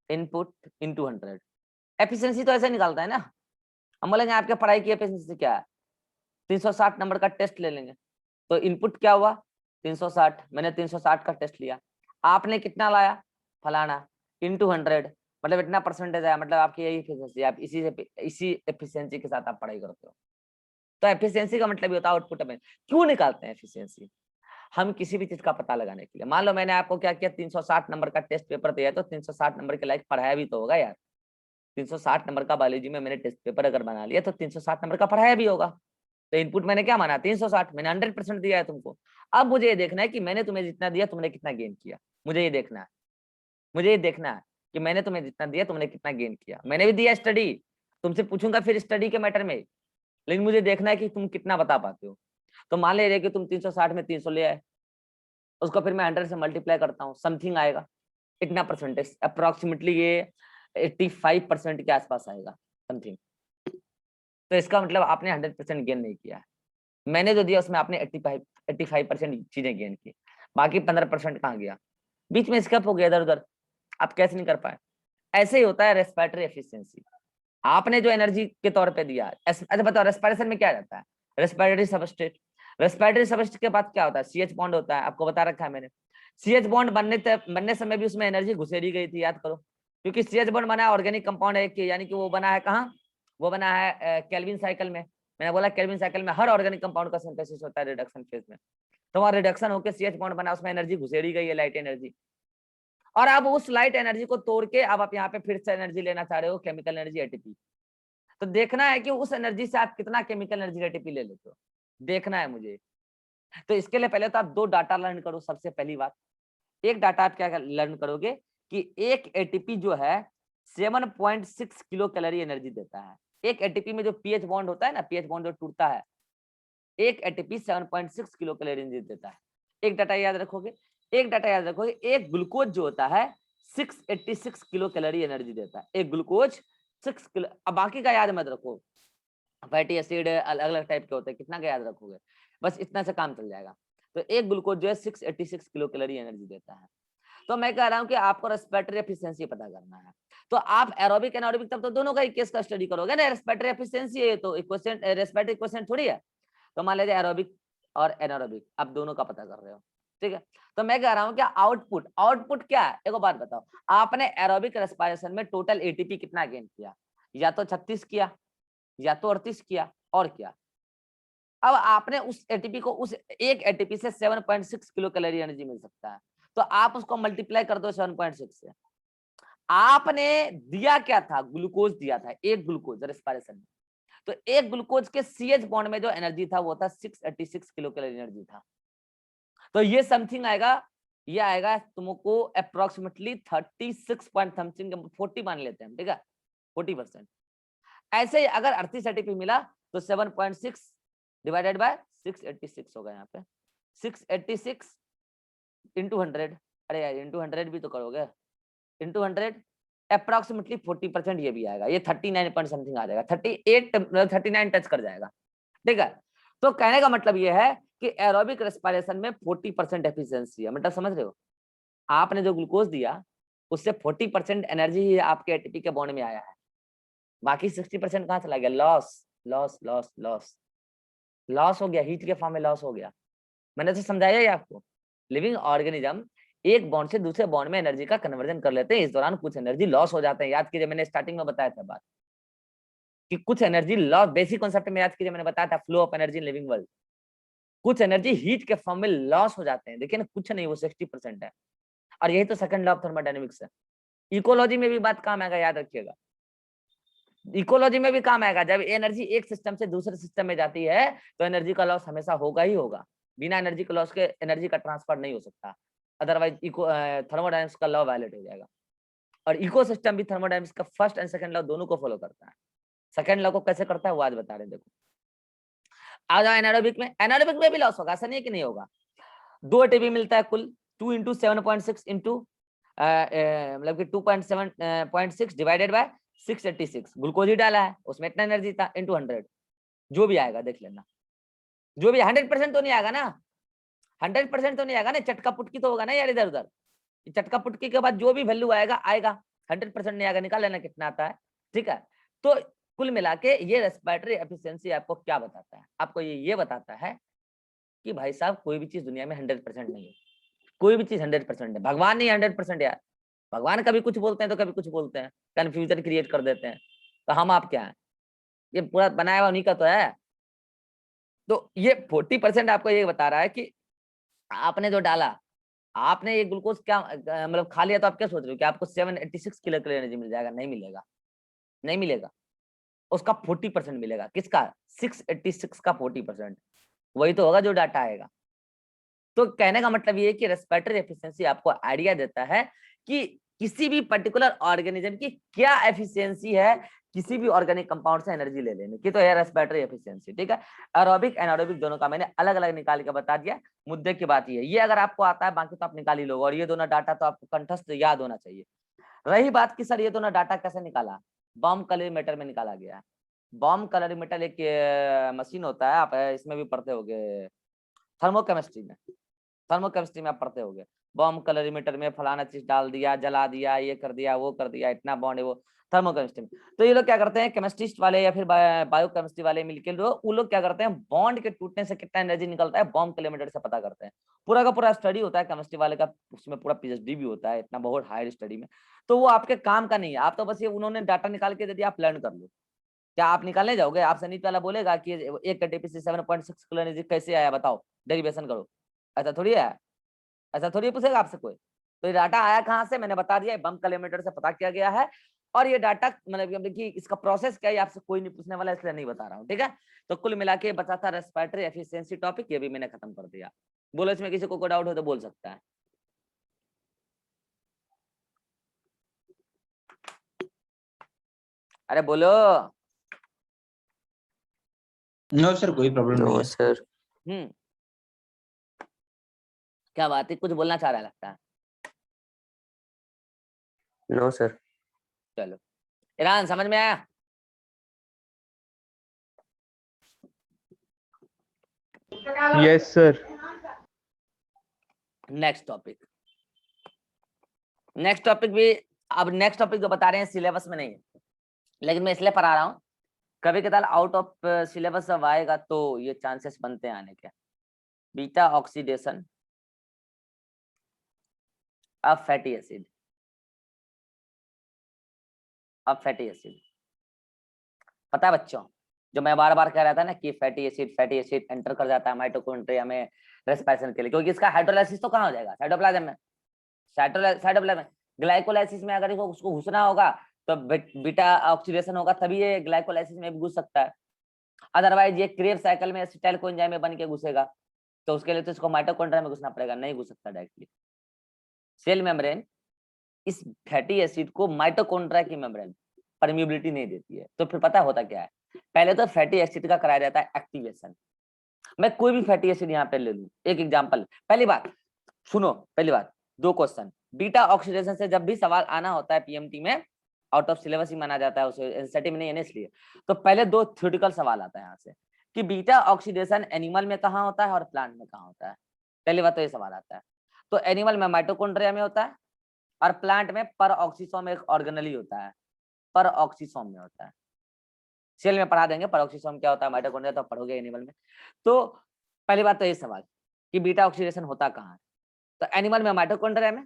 input into 100। Efficiency तो ऐसे निकलता है ना, हम बोलेंगे आपके पढ़ाई की एफिशिएंसी क्या है, 360 नंबर का टेस्ट ले लेंगे, तो इनपुट क्या हुआ 360, मैंने 360 का टेस्ट लिया, आपने कितना लाया फलाना, इनटू 100, मतलब इतना परसेंटेज आया, मतलब आपकी यही एफिशिएंसी, आप इसी एफिशिएंसी के साथ आप पढ़ाई करते हो। तो एफिशिएंसी का मतलब ये होता है आउटपुट में। क्यों निकालते हैं एफिशिएंसी, हम किसी भी चीज का पता लगाने के लिए। मान लो मैंने आपको क्या किया, 360 नंबर का टेस्ट पेपर दिया है, तो 360 नंबर के लायक पढ़ाया भी तो होगा यार। 360 नंबर का बायोलॉजी में मैंने टेस्ट पेपर अगर बना लिया तो 360 नंबर का पढ़ाया भी होगा। तो इनपुट मैंने क्या माना 360, मैंने 100% दिया है तुमको। अब मुझे ये देखना है कि मैंने तुम्हें जितना दिया तुमने कितना गेन किया, मुझे ये देखना है, मुझे ये देखना है कि मैंने तुम्हें जितना दिया तुमने कितना गेन किया। मैंने भी दिया स्टडी, तुमसे पूछूंगा फिर स्टडी के मैटर में, लेकिन मुझे देखना है कि तुम कितना बता पाते हो। तो मान ले कि तुम 360 में 300 ले आए, उसको फिर मैं 100 से मल्टीप्लाई करता हूँ, समथिंग आएगा इतना परसेंटेज, अप्रोक्सीमेटली ये 85% के आसपास आएगा समथिंग। तो इसका मतलब आपने 100% गेन नहीं किया है, मैंने जो दिया उसमें आपने 85% चीजें गेन की, बाकी 15% कहाँ गया, बीच में स्किप हो गया इधर उधर, आप कैसे नहीं कर पाए। ऐसे ही होता है रेस्पिरेटरी एफिशिएंसी, आपने जो एनर्जी के तौर पे दिया। अच्छा बताओ रेस्पिरेशन में क्या रहता है, रेस्पिरेटरी सबस्ट्रेट, रेस्पिरेटरी सबस्ट्रेट के बाद क्या होता है, CH बॉन्ड होता है, आपको बता रखा है मैंने। CH बॉन्ड बनने समय भी उसमें एनर्जी घुसेड़ी गई थी, याद करो, क्योंकि CH बॉन्ड बना है ऑर्गेनिक कंपाउंड है, यानी कि वो बना है कहाँ, वो बना है केल्विन साइकिल में। मैंने बोला केल्विन साइकिल में हर ऑर्गेनिक कंपाउंड का सिंथेसिस होता है रिडक्शन फेज में, तो वहां रिडक्शन होकर CH बॉन्ड बना, उसमें एनर्जी घुसेड़ी गई है, लाइट एनर्जी। और अब उस लाइट एनर्जी को तोड़ के अब आप यहाँ पे फिर से एनर्जी लेना चाह रहे हो, केमिकल एनर्जी ATP। तो देखना है कि उस एनर्जी से आप कितना केमिकल एनर्जी ATP ले लेते हो, देखना है मुझे। तो इसके लिए पहले तो आप 2 डाटा लर्न करो, सबसे पहली बात। एक डाटा आप क्या लर्न करोगे कि एक ATP जो है 7.6 किलो कैलोरी एनर्जी देता है। एक ATP में जो पीएच बॉन्ड होता है ना, पीएच बॉन्ड जो टूटता है, एक ATP 7.6 किलो कैलोरी एनर्जी देता है। एक डाटा याद रखोगे, एक डाटा याद रखोगे, एक ग्लूकोज जो होता है 686 किलो कैलोरी एनर्जी देता है, एक ग्लूकोज 6 किलो। अब बाकी का याद मत रखो, फैटी एसिड अलग अलग टाइप के होते हैं, कितना का याद रखोगे, बस इतना से काम चल जाएगा। तो एक ग्लूकोज जो है 686 किलो कैलोरी एनर्जी देता है। तो मैं कह रहा हूं कि आपको रेस्पिरेटरी एफिशिएंसी पता करना है, तो आप एरोबिक एनारोबिक तब तो दोनों का ही केस का स्टडी करोगे ना। रेस्पिरेटरी एफिशिएंसी है तो इक्वेशन, रेस्पिरेटरी इक्वेशन थोड़ी है। तो मान लीजिए एरोबिक और एनारोबिक आप दोनों का पता कर रहे हो, ठीक है। तो मैं कह रहा हूं कि आउटपुट, आउटपुट क्या है, एक बात बताओ, आपने एरोबिक रेस्पिरेशन में टोटल ATP कितना गेन किया, या तो 36 किया, या तो 38 किया, और क्या। अब आपने उस ATP को, उस एक ATP से 7.6 किलो कैलोरी एनर्जी मिल सकता है, तो आप उसको मल्टीप्लाई कर दो 7.6 से। आपने दिया क्या था, ग्लूकोज दिया था, एक ग्लूकोज रेस्पिरेशन में, तो एक ग्लूकोज के CH बॉन्ड में जो एनर्जी था वो था 686 किलो कैलोरी एनर्जी था। तो ये समथिंग आएगा, ये आएगा तुमको अप्रोक्सीमेटली 36 पॉइंट समथिंग, 40 मान लेते हैं, ठीक है, 40%। ऐसे ही अगर 38 ATP मिला तो 7.6 डिवाइडेड बाय 686 होगा, यहाँ पे 686 इंटू 100, अरे यार इंटू 100 भी तो करोगे, इंटू 100 अप्रोक्सीमेटली 40% ये भी आएगा, ये 39 पॉइंट समथिंग आ जाएगा, 38 39 टच कर जाएगा, ठीक है। तो कहने का मतलब ये है कि एरोबिक रेस्पिरेशन में 40% एफिशिएंसी है, मतलब समझ रहे हो, आपने जो ग्लूकोज दिया उससे 40% एनर्जी ही आपके ATP के बॉन्ड में आया है, बाकी 60% कहाँ चला गया, loss loss loss loss loss हो गया, हीट के फॉर्म में लॉस हो गया। मैंने तो समझाया ही आपको, लिविंग ऑर्गेनिज्म एक बॉन्ड से दूसरे बॉन्ड में एनर्जी का कन्वर्जन कर लेते हैं, इस दौरान कुछ एनर्जी लॉस हो जाते हैं। याद कीजिए, मैंने स्टार्टिंग में बताया था बात कि कुछ एनर्जी लॉस, बेसिक कॉन्सेप्ट में याद कीजिए, मैंने बताया था flow of energy in living world. कुछ एनर्जी हीट के फॉर्म में लॉस हो जाते हैं, देखिए ना, कुछ नहीं, वो 60% है। और यही तो सेकंड लॉ ऑफ थर्मोडायनेमिक्स है। इकोलॉजी में भी बात काम आएगा, याद रखिएगा, इकोलॉजी में भी काम आएगा। जब एनर्जी एक सिस्टम से दूसरे सिस्टम में जाती है तो एनर्जी का लॉस हमेशा होगा ही होगा। बिना एनर्जी के लॉस के एनर्जी का ट्रांसफर नहीं हो सकता, अदरवाइज इको थर्मोडायनेमिक्स का लॉ वायलेट हो जाएगा। और इकोसिस्टम भी थर्मोडायनेमिक्स का फर्स्ट एंड सेकंड लॉ दोनों को फॉलो करता है। सेकंड लॉ को कैसे करता है वो आज बता रहे हैं, देखो। आ जाओ एनारोबिक में, एनारोबिक में भी लॉस होगा, ऐसा नहीं है कि नहीं होगा। 2 एटीपी मिलता है कुल, 2 इंटू 7.6 इंटू मतलब कि 2.7.6 डिवाइडेड बाय 686। ग्लूकोज ही डाला है, उसमें इतना एनर्जी था, इंटू 100, जो भी आएगा देख लेना। जो भी 100% तो नहीं आएगा ना, 100% तो नहीं आएगा ना, चटका पुटकी तो होगा ना यार इधर उधर। चटका पुटकी के बाद जो भी वैल्यू आएगा आएगा, 100% नहीं आएगा, निकाल लेना कितना आता है, ठीक है। तो कुल मिला के ये रेस्पिरेटरी एफिशिएंसी आपको क्या बताता है, आपको ये बताता है कि भाई साहब कोई भी चीज दुनिया में 100% नहीं है, कोई भी चीज 100% है। भगवान नहीं 100% यार, भगवान कभी कुछ बोलते हैं तो कभी कुछ बोलते हैं, कंफ्यूजन क्रिएट कर देते हैं। तो हम आप क्या है, ये पूरा बनाया हुआ उन्हीं का तो है। तो ये 40% आपको ये बता रहा है कि आपने जो डाला, आपने ये ग्लूकोज क्या मतलब खा लिया, तो आप क्या सोच रहे हो कि आपको 786 किलो कैलोरी एनर्जी मिल जाएगा? नहीं मिलेगा, नहीं मिलेगा। उसका 40% मिलेगा। किसका? 686 का 40%, वही तो होगा जो डाटा आएगा। तो कहने का मतलब ये है कि रेस्पिरेटरी एफिशिएंसी आपको आइडिया देता है कि किसी भी पर्टिकुलर ऑर्गेनिज्म की क्या एफिशिएंसी है किसी भी ऑर्गेनिक कंपाउंड से एनर्जी ले लेने की, तो है रेस्पिरेटरी एफिशिएंसी, ठीक है। एरोबिक एनारोबिक दोनों का मैंने अलग अलग निकाल के बता दिया। मुद्दे की बात ये अगर आपको आता है, बाकी तो आप निकाल ही लोगे, और ये दोनों डाटा तो आपको कंठस्थ याद होना चाहिए। रही बात की सर ये दोनों डाटा कैसे निकाला, बॉम्ब कैलोरीमीटर में निकाला गया है। बॉम्ब कैलोरीमीटर एक मशीन होता है, आप इसमें भी पढ़ते होगे, थर्मोकेमिस्ट्री में, थर्मोकेमिस्ट्री में आप पढ़ते होगे। बॉम्ब कैलोरीमीटर में फलाना चीज डाल दिया, जला दिया, ये कर दिया, वो कर दिया, इतना बॉन्ड है, वो थर्मोकेमिस्ट्री में। तो ये लोग क्या करते हैं, केमिस्ट्रिस्ट वाले या फिर बायोकेमिस्ट्री वाले मिलकर वो लोग क्या करते हैं, बॉन्ड के टूटने से कितना एनर्जी निकलता है बॉम्ब कैलोरीमीटर से पता करते हैं। पूरा का पूरा स्टडी होता है केमिस्ट्री वाले का, उसमें पूरा पीएचडी भी होता है, इतना बहुत हायर स्टडी में। तो वो आपके काम का नहीं है, आप तो बस ये उन्होंने डाटा निकाल के दे दिया, आप लर्न कर लो। क्या आप निकालने जाओगे? आपसे नीचे वाला बोलेगा कि एक टीपीसी 7.6 किलो एनर्जी कैसे आया, बताओ, डेरिवेशन करो। ऐसा थोड़ी है, ऐसा थोड़ी पूछेगा आपसे कोई। तो ये डाटा आया कहाँ से, मैंने बता दिया, बम कैलोमीटर से पता किया गया है। और ये डाटा मतलब कि इसका प्रोसेस क्या है आपसे कोई नहीं पूछने वाला, इसलिए नहीं बता रहा हूँ, ठीक है। तो कुल मिला के बचा था रेस्पिरेटरी एफिशिएंसी टॉपिक, ये भी मैंने खत्म कर दिया। बोलो इसमें किसी को कोई डाउट हो तो बोल सकता है। अरे बोलो। नो सर, कोई प्रॉब्लम नहीं नो है। सर। क्या बात है, कुछ बोलना चाह रहा है लगता है। No sir. चलो, ईरान समझ में आया? Yes sir. Next topic, next topic भी, अब नेक्स्ट टॉपिक जो बता रहे हैं सिलेबस में नहीं है, लेकिन मैं इसलिए पढ़ा रहा हूँ, कभी कदार आउट ऑफ सिलेबस अब आएगा तो ये चांसेस बनते हैं आने के। Beta oxidation of fatty acid, of fatty acid. पता है बच्चों, जो मैं बार बार कह रहा था ना कि फैटी एसिड एंटर कर जाता है माइटोकॉन्ड्रिया में रेस्पिरेशन के लिए, क्योंकि इसका हाइड्रोलाइसिस तो कहाँ हो जाएगा, साइटोप्लाज्म में। साइटोप्लाज्म में ग्लाइकोलाइसिस में अगर इसको उसको घुसना होगा तो बीटा ऑक्सीडेशन होगा, तभी ये ग्लाइकोलाइसिस में भी घुस सकता है। अदरवाइज ये क्रेब साइकिल में एसिटाइल कोएंजाइम में बन के घुसेगा, तो उसके लिए तो इसको माइटोकॉन्ड्रिया में घुसना पड़ेगा, नहीं घुस सकता डायरेक्टली। सेल मेम्ब्रेन इस फैटी एसिड को माइटोकॉन्ड्रिया की मेम्ब्रेन परमिएबिलिटी नहीं देती है। तो फिर पता होता क्या है, पहले तो फैटी एसिड का कराया जाता है एक्टिवेशन। मैं कोई भी फैटी एसिड यहाँ पे ले लूं, एक एग्जांपल। पहली बात सुनो, पहली बात, 2 क्वेश्चन। बीटा ऑक्सीडेशन से जब भी सवाल आना होता है पीएमटी में, आउट ऑफ सिलेबस ही माना जाता है उसे, एनसीईआरटी में नहीं है इसलिए। तो पहले 2 थ्योरेटिकल सवाल आता है यहाँ से कि बीटा ऑक्सीडेशन एनिमल में कहाँ होता है और प्लांट में कहाँ होता है। पहली बात तो ये सवाल आता है। तो एनिमल में माइटोकॉन्ड्रिया में होता है, और प्लांट में पर ऑक्सीसोम एक ऑर्गेनली होता है, पर ऑक्सीसोम में होता है। सेल में पढ़ा देंगे पर ऑक्सीसोम क्या होता है, माइटोकॉन्ड्रिया तो पढ़ोगे एनिमल में। तो पहली बात तो ये सवाल कि बीटा ऑक्सीडेशन होता कहाँ है। तो एनिमल में माइटोकॉन्ड्रिया में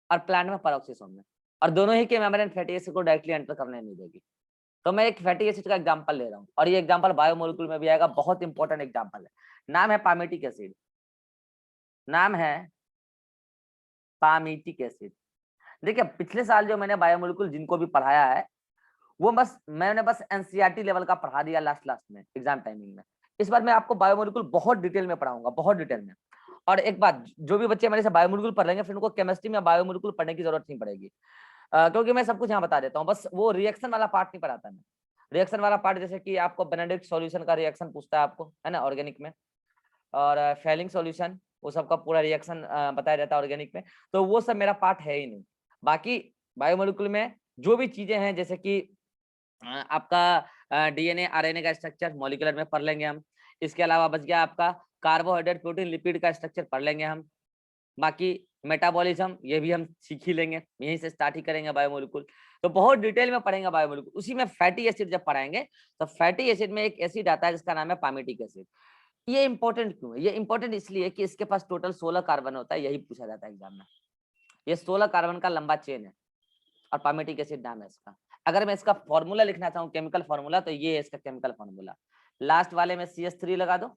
और प्लांट में पेरोक्सिसोम में, और दोनों ही के मेम्ब्रेन फैटी एसिड को डायरेक्टली एंटर करने नहीं देगी। तो मैं एक फैटी एसिड का एग्जांपल ले रहा हूँ और ये एग्जांपल बायोमोलिक्यूल में भी आएगा, बहुत इंपॉर्टेंट एग्जांपल है। नाम है पामिटिक एसिड, नाम है पामिटिक एसिड। देखिए पिछले साल जो मैंने बायोमोलिक्यूल जिनको भी पढ़ाया है वो मैंने बस एनसीईआरटी लेवल का पढ़ा दिया लास्ट में एग्जाम टाइमिंग में। इस बार मैं आपको बायोमोलिक्यूल बहुत डिटेल में पढ़ाऊंगा, बहुत डिटेल में। और एक बात, जो भी बच्चे मेरे से बायोमोलिक्यूल पढ़ लेंगे फिर उनको केमिस्ट्री में बायोमोलिक्यूल पढ़ने की जरूरत नहीं पड़ेगी, क्योंकि मैं सब कुछ यहाँ बता देता हूँ। बस वो रिएक्शन वाला पार्ट नहीं पढ़ाता मैं। रिएक्शन वाला पार्ट जैसे कि आपको बेनेडिक्ट सॉल्यूशन का रिएक्शन पूछता है आपको, है ना, ऑर्गेनिक में, और फेलिंग सॉल्यूशन, वो सबका पूरा रिएक्शन बताया जाता है ऑर्गेनिक में, तो वो सब मेरा पार्ट है ही नहीं। बाकी बायोमोलिक्यूल में जो भी चीजें हैं जैसे कि आपका डीएनए आरएनए का स्ट्रक्चर मॉलिक्यूलर में पढ़ लेंगे हम। इसके अलावा बच गया आपका कार्बोहाइड्रेट प्रोटीन लिपिड का स्ट्रक्चर पढ़ लेंगे हम। बाकी मेटाबॉलिज्म ये भी हम सीख ही लेंगे, यहीं से स्टार्ट ही करेंगे बायोमोलिक्यूल। तो बहुत डिटेल में पढ़ेंगे बायोमोलिक्यूल। उसी में फैटी एसिड जब पढ़ाएंगे तो फैटी एसिड में एक एसिड आता है जिसका नाम है पामिटिक एसिड। ये इंपॉर्टेंट क्यों है? ये इंपॉर्टेंट इसलिए कि इसके पास टोटल 16 कार्बन होता है, यही पूछा जाता है एग्जाम में। ये 16 कार्बन का लंबा चेन है और पामिटिक एसिड नाम है इसका। अगर मैं इसका फॉर्मूला लिखना चाहूँ, केमिकल फॉर्मूला, तो ये है इसका केमिकल फॉर्मूला। लास्ट वाले में CH3 लगा दो,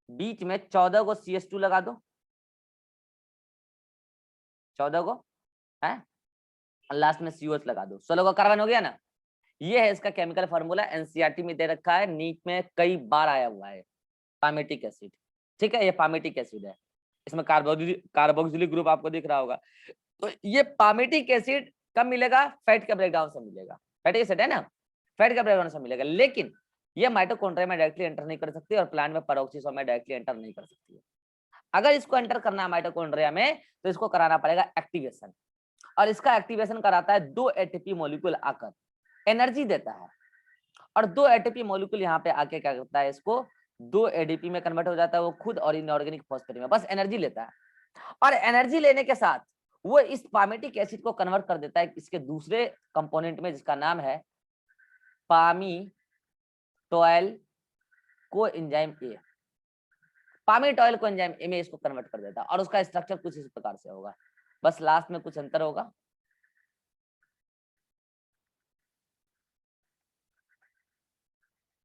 बीच में 14 को CH2 लगा दो, 14 को है, लास्ट में COH लगा दो, 16 को कार्बन हो गया ना। ये है इसका केमिकल फॉर्मूला, एनसीईआरटी में दे रखा है, नीट में कई बार आया हुआ है, पामिटिक एसिड। ठीक है, ये पामिटिक एसिड है, इसमें कार्बोक्सिलिक ग्रुप आपको दिख रहा होगा। तो ये पामिटिक एसिड कब मिलेगा? फैट के ब्रेकडाउन से मिलेगा। फैटी एसिड है ना, फैट के ब्रेकडाउन से मिलेगा, लेकिन ये माइटोकॉन्ड्रिया में डायरेक्टली एंटर नहीं कर सकती और प्लांट में पेरोक्सिसोम में डायरेक्टली एंटर नहीं कर सकती है। अगर इसको एंटर करना है माइटोकॉन्ड्रिया में तो इसको कराना पड़ेगा एक्टिवेशन, और इसका एक्टिवेशन कराता है 2 एटीपी मॉलिक्यूल आकर एनर्जी देता है, और 2 एटीपी मॉलिक्यूल यहाँ पे आके क्या करता है, इसको 2 एडीपी में कन्वर्ट हो जाता है वो खुद, और इनऑर्गेनिक फॉस्फेट में बस एनर्जी लेता है। और एनर्जी लेने के साथ वो इस पामिटिक एसिड को कन्वर्ट कर देता है इसके दूसरे कंपोनेंट में जिसका नाम है पामीटॉयल कोएंजाइम ए। पामीटॉयल कोएंजाइम ए में इसको कन्वर्ट कर देता है और उसका स्ट्रक्चर कुछ इस प्रकार से होगा, बस लास्ट में कुछ अंतर होगा।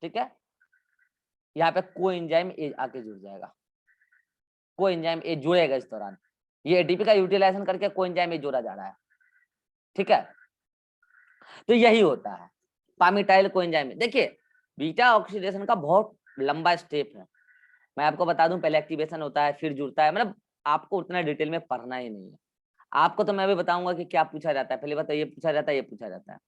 ठीक है, यहाँ पे कोएंजाइम ए आके जुड़ जाएगा, कोएंजाइम ए जुड़ेगा इस दौरान, ये एटीपी का यूटिलाइजेशन करके कोएंजाइम ए जोड़ा जा रहा है। ठीक है, तो यही होता है पामिटाइल कोएंजाइम ए। देखिए बीटा ऑक्सीडेशन का बहुत लंबा स्टेप है, मैं आपको बता दूं, पहले एक्टिवेशन होता है फिर जुड़ता है, मतलब आपको उतना डिटेल में पढ़ना ही नहीं है। आपको तो मैं भी बताऊंगा कि क्या पूछा जाता है, पहले बताइए, ये पूछा जाता है, ये पूछा जाता है,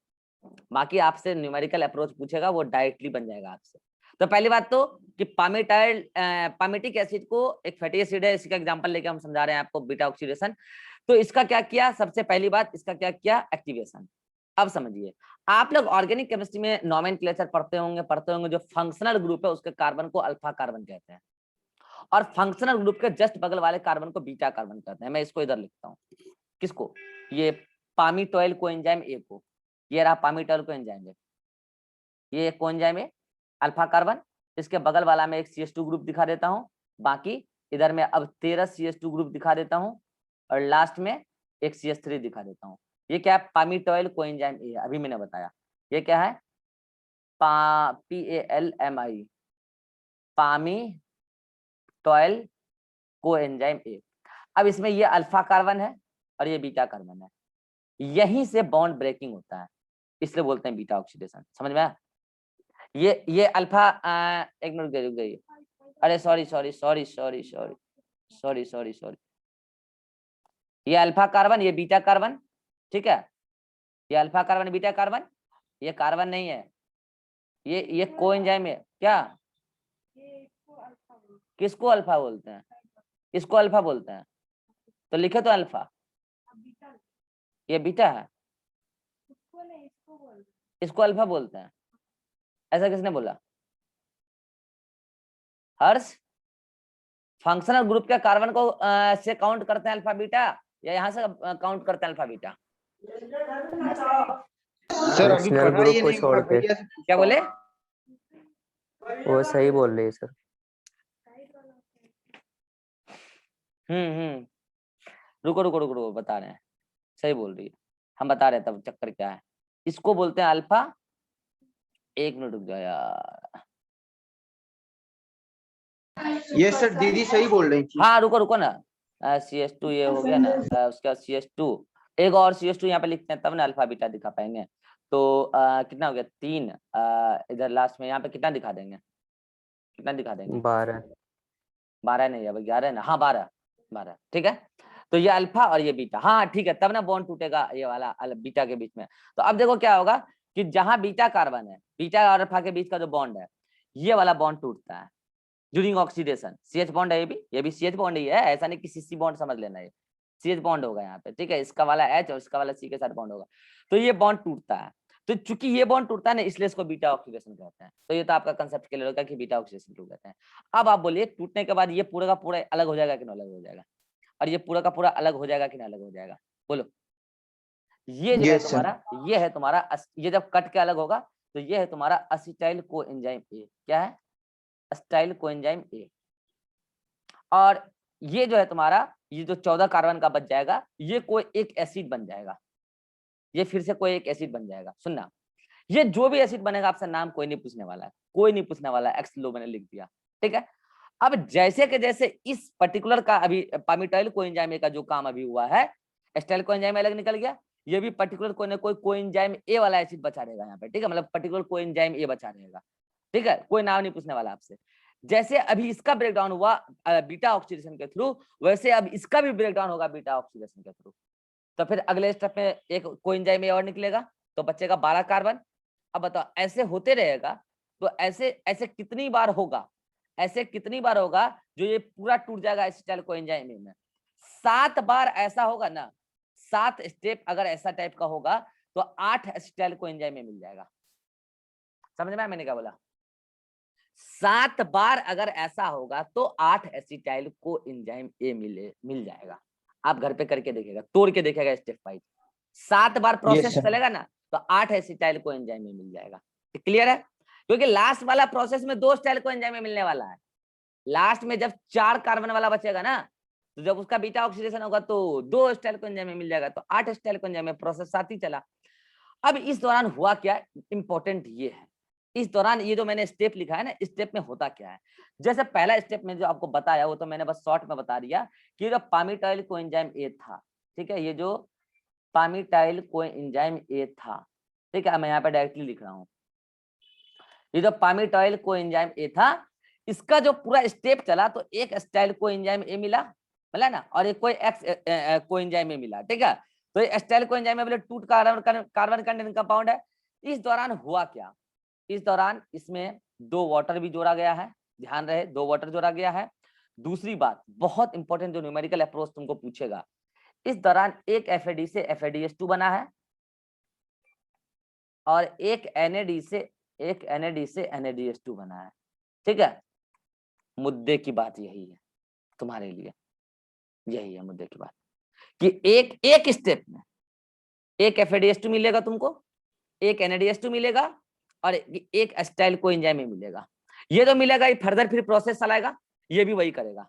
बाकी आपसे न्यूमेरिकल अप्रोच पूछेगा वो डायरेक्टली बन जाएगा आपसे। तो पहली बात तो कि पामिटिक एसिड को एक फैटी एसिड है, इसी का एग्जांपल लेके हम समझा रहे हैं आपको बीटा ऑक्सीडेशन। तो इसका क्या किया, सबसे पहली बात इसका क्या किया, एक्टिवेशन। अब समझिए, आप लोग ऑर्गेनिक केमिस्ट्री में नोमेनक्लेचर पढ़ते होंगे, जो फंक्शनल ग्रुप है उसके कार्बन को अल्फा कार्बन कहते हैं, और फंक्शनल ग्रुप के जस्ट बगल वाले कार्बन को बीटा कार्बन कहते हैं। मैं इसको इधर लिखता हूँ, किसको, ये पामिटॉयल कोएंजाइम ए को, ये रहा पामिटॉयल कोएंजाइम ए, ये कोएंजाइम ए अल्फा कार्बन, इसके बगल वाला में एक CH2 ग्रुप दिखा देता हूँ, बाकी इधर में अब 13 CH2 ग्रुप दिखा देता हूँ, और लास्ट में एक CH3 दिखा देता हूँ। ये क्या है, पामिटॉयल कोएंजाइम ए, अभी मैंने बताया ये क्या है, PALMI, पामिटॉयल कोएंजाइम ए। अब इसमें ये अल्फा कार्बन है और ये बीटा कार्बन है, यहीं से बॉन्ड ब्रेकिंग होता है, इसलिए बोलते हैं बीटा ऑक्सीडेशन। समझ में आया? ये अल्फा, एक मिनट रुक गई, अरे सॉरी, ये अल्फा कार्बन, ये बीटा कार्बन, ठीक है, ये अल्फा कार्बन बीटा कार्बन, ये कार्बन नहीं है, ये कोएंजाइम है। क्या, किसको अल्फा बोलते हैं, इसको अल्फा बोलते हैं, तो लिखे तो अल्फा, ये बीटा है, इसको अल्फा बोलते हैं, ऐसा किसने बोला, हर्ष? फंक्शनल ग्रुप के कार्बन को से काउंट करते हैं अल्फा बीटा, या यहाँ से काउंट करते हैं अल्फा बीटा? सर अभी फंक्शनल पढ़ा ग्रुप ये को नहीं छोड़ के, क्या बोले? वो सही बोल रही है सर। रुको रुको रुको रुको, बता रहे हैं, सही बोल रही है, हम बता रहे हैं तब चक्कर क्या है। इसको बोलते हैं अल्फा, एक मिनट रुक जाओ यार। ये सर दीदी सही बोल रही थी। हाँ रुको रुको ना, CH2 ये हो गया ना, उसके बाद CH2, एक और CH2 यहाँ पे लिखते हैं तब ना अल्फा बीटा दिखा पाएंगे। तो कितना हो गया 3, इधर लास्ट में यहाँ पे कितना दिखा देंगे, कितना दिखा देंगे 12 12 नहीं, अब 11 ना, हाँ 12 ठीक है। तो ये अल्फा और ये बीटा, हाँ ठीक है, तब ना बॉन्ड टूटेगा ये वाला बीटा के बीच में। तो अब देखो क्या होगा कि जहां बीटा कार्बन है, बीटा और अल्फा के बीच का जो बॉन्ड है, ये वाला बॉन्ड टूटता है ड्यूरिंग ऑक्सीडेशन। CH बॉन्ड है ये भी CH बॉन्ड ही है, ऐसा नहीं कि CC बॉन्ड समझ लेना, ये CH बॉन्ड होगा यहाँ पे, ठीक है। इसका वाला H और इसका वाला C के साथ बॉन्ड होगा, तो ये बॉन्ड टूटता है। तो चूंकि ये बॉन्ड टूटता है ना, इसलिए इसको बीटा ऑक्सीडेशन कहते हैं। तो ये तो आपका कंसेप्ट क्लियर होगा कि बीटा ऑक्सीडेशन क्यों कहते हैं। अब आप बोलिए टूटने के बाद ये पूरा का पूरा अलग हो जाएगा कि नहीं अलग हो जाएगा, और ये पूरा का पूरा अलग हो जाएगा कि नहीं अलग हो जाएगा, बोलो। ये जो है तुम्हारा, ये है तुम्हारा, ये जब कट के अलग होगा तो ये है तुम्हारा असिटाइल कोएंजाइम A। क्या है? असिटाइल कोएंजाइम A। और ये जो है तुम्हारा, ये जो 14 कार्बन का बच जाएगा, ये कोई एक एसिड बन जाएगा, ये फिर से कोई एक एसिड बन जाएगा। सुनना, ये जो भी एसिड बनेगा आपसे नाम कोई नहीं पूछने वाला है, कोई नहीं पूछने वाला है, एक्स लो मैंने लिख दिया, ठीक है। अब जैसे कि जैसे इस पर्टिकुलर का अभी पामीटाइल कोएंजाइम A का जो काम अभी हुआ है, एसिटाइल कोएंजाइम अलग निकल गया, ये भी पर्टिकुलर कोई ना कोई कोएंजाइम A वाला एसिड बचा रहेगा यहाँ पे, ठीक है, मतलब पर्टिकुलर कोएंजाइम A बचा रहेगा, ठीक है, कोई नाम नहीं पूछने वाला आपसे। जैसे अभी इसका ब्रेकडाउन हुआ बीटा ऑक्सीडेशन के थ्रू, वैसे अब इसका भी ब्रेकडाउन होगा बीटा ऑक्सीडेशन के थ्रू। तो फिर अगले स्टेप में एक कोएंजाइम A और निकलेगा, तो बचेगा 12 कार्बन। अब बताओ ऐसे होते रहेगा तो ऐसे ऐसे कितनी बार होगा, ऐसे कितनी बार होगा जो ये पूरा टूट जाएगा एसिटाइल कोएंजाइम A में? 7 बार ऐसा होगा ना, 7 स्टेप अगर ऐसा टाइप का होगा तो 8 एसिटाइल कोएंजाइम A मिल जाएगा। समझ में आया मैंने क्या बोला? 7 बार अगर ऐसा होगा तो 8 एसिटाइल कोएंजाइम A मिल जाएगा। आप घर पे करके देखिएगा, तोड़ के देखिएगा स्टेप वाइज। 7 बार प्रोसेस चलेगा ना तो 8 एसिटाइल कोएंजाइम A मिल जाएगा। क्लियर है? क्योंकि लास्ट वाला प्रोसेस में 2 एसिटाइल कोएंजाइम A मिलने वाला है। लास्ट में जब 4 कार्बन वाला बचेगा ना, तो जब उसका बीटा ऑक्सीडेशन होगा तो 2 एसिटाइल कोएंजाइम A मिल जाएगा, तो 8 एसिटाइल कोएंजाइम A प्रोसेस साथ ही चला। अब इस दौरान हुआ क्या, इंपॉर्टेंट ये है, इस दौरान ये जो मैंने स्टेप लिखा है ना, इस स्टेप में होता क्या है। जैसे पहला स्टेप में जो आपको बताया वो तो मैंने बस शॉर्ट में बता दिया कि जो पामीटाइल कोएंजाइम A था, ठीक है, ये जो पामीटाइल कोएंजाइम A था, ठीक है, मैं यहाँ पे डायरेक्टली लिख रहा हूँ, ये जो पामीटाइल कोएंजाइम A था, इसका जो पूरा स्टेप चला तो एक एसिटाइल कोएंजाइम A मिला ना, और एक कोई एक्स कोएंजाइम A मिला, ठीक है। तो ये एसिटाइल कोएंजाइम A टूट कार्बन कंटेनिंग कंपाउंड है। इस दौरान हुआ क्या, इस दौरान इसमें 2 वाटर भी जोड़ा गया है, ध्यान रहे 2 वाटर जोड़ा गया है। दूसरी बात बहुत इंपॉर्टेंट जो न्यूमेरिकल अप्रोच तुमको पूछेगा, इस दौरान एक FAD से FADH2 बना है और एक NAD से NADH2 बना है, ठीक है। मुद्दे की बात यही है तुम्हारे लिए, यही है मुद्दे की बात कि एक स्टेप में एक FADH2 मिलेगा तुमको, एक NADH2 मिलेगा और एक एसिटाइल कोएंजाइम A मिलेगा। ये तो मिलेगा, ये फर्दर फिर प्रोसेस चलाएगा, ये भी वही करेगा,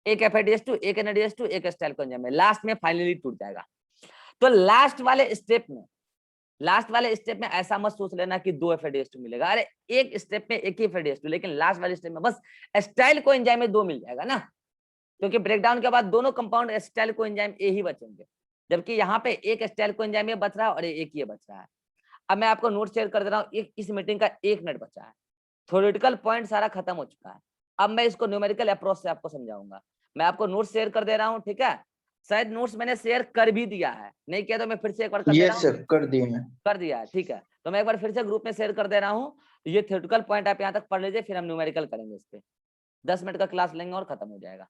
एक FADH2 एक NADH2 एक एसिटाइल कोएंजाइम A, लास्ट में फाइनली टूट जाएगा। तो लास्ट वाले स्टेप में ऐसा मत सोच लेना कि 2 FADH2 मिलेगा, अरे एक स्टेप में एक ही FADH2, लेकिन लास्ट वाले स्टेप में बस एसिटाइल कोएंजाइम A 2 मिल जाएगा ना, क्योंकि ब्रेकडाउन के बाद दोनों कंपाउंड एसिटाइल कोएंजाइम A ही बचेंगे, जबकि यहाँ पे एक एसिटाइल कोएंजाइम A बच रहा है और एक ये बच रहा है। अब मैं आपको नोट शेयर कर दे रहा हूँ, इस मीटिंग का 1 मिनट बचा है, थ्योरेटिकल पॉइंट सारा खत्म हो चुका है, अब मैं इसको न्यूमेरिकल अप्रोच से आपको समझाऊंगा। मैं आपको नोट शेयर कर दे रहा हूँ, ठीक है, शायद नोट्स मैंने शेयर कर भी दिया है, नहीं किया तो मैं फिर से एक बार कर दे रहा हूँ। सर कर दिया मैं, कर दिया है, ठीक है, तो मैं एक बार फिर से ग्रुप में शेयर कर दे रहा हूँ। ये थ्योरेटिकल पॉइंट आप यहाँ तक पढ़ लीजिए, फिर हम न्यूमेरिकल करेंगे इस पे, 10 मिनट का क्लास लेंगे और खत्म हो जाएगा।